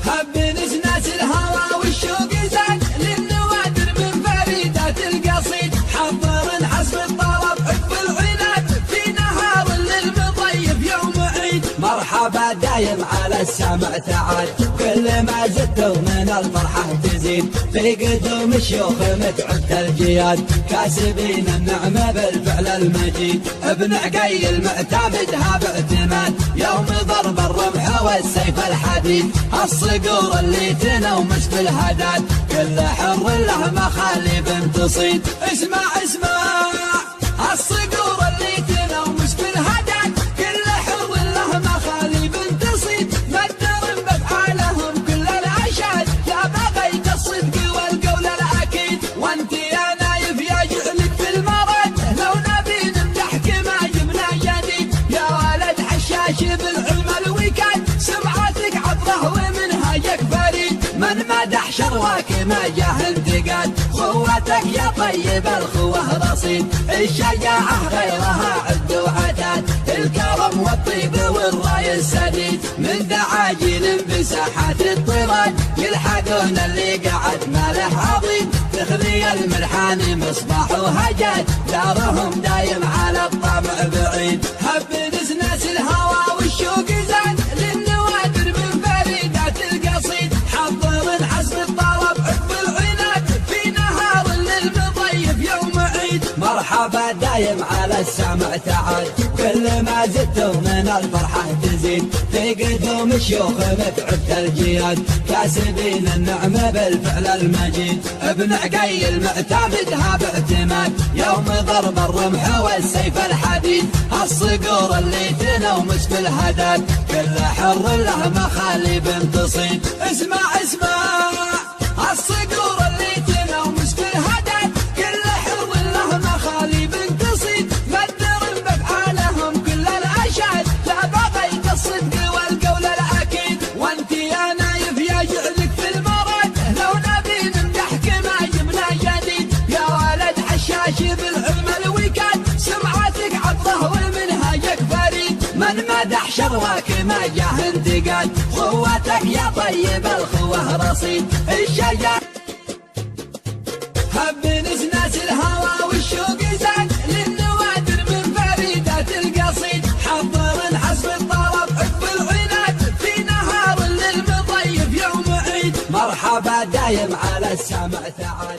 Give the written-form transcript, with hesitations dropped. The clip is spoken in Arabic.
هب نسناس الهوى والشوق زاد للنوادر من فريدات القصيد. حضر حسب الطلب حب العناد في نهار للمضيف يوم عيد. مرحبا دايم على السمع تعال كل ما زدتوا من الفرحة تزيد. في قدوم الشيوخ متعبت الجياد كاسبين النعمة بالفعل المجيد. ابن عقيل معتمدها باعتماد يوم ضرب الرمح والسيف الحديد. الصقور اللي تنومش في الهداد كل حر له مخالب تصيد. اسمع الصقور اللي تنومش في الهداد كل حر له مخالب تصيد. مدر بافعالهم كل العشاد لا بغيت الصدق والقول الاكيد. وانت يا نايف يا جعلك في المرد لو نبي نمدحك ما جبنا جديد. يا ولد حشاش بالعلم الوكاد سمعتك عطره ومنهجك فريد. من مدح شرواك ما جاه انتقاد خوتك يا طيب الخوه رصيد. الشجاعة غيرها عد وعتاد الكرم والطيب والراي السديد. من دعاجيل بساحات الطراد يلحقون اللي قعد مالح عظيم. تخلي الملحان مصباح وهجاد دارهم دايم على الطمع بعيد. هب نسناس الهوى والشوق زاد للنوادر من فريدات القصيد. حضر حسب الطلب حب العناد في نهار للمضيف يوم عيد. مرحبا دايم على السمع تعال كل ما زدتوا من الفرحة تزيد. في قدوم الشيوخ متعبت الجياد كاسبين النعمة بالفعل المجيد. ابن عقيل معتمدها باعتماد يوم ضرب الرمح والسيف الحديد. الصقور اللي تنومش في الهداد كل حر له مخالب تصيد. اسمع الصقور اللي تنومش في الهداد كل حر له مخالب تصيد. مدر بافعالهم كل العشاد لا بغيت الصدق والقول الاكيد. وانت يا نايف يا جعلك في المرد لو نبي نمدحك ما جبنا جديد. يا ولد حشاش بالعلم الوكاد سمعتك عطره ومنهجك فريد. من مدح شرواك ما جاه انتقاد خوتك يا طيب الخوه رصيد. الشجاعة هب نسناس الهوى والشوق زاد للنوادر من فريدات القصيد. حضر حسب الطلب حب العناد في نهار للمضيف يوم عيد. مرحبا دايم على السمع تعال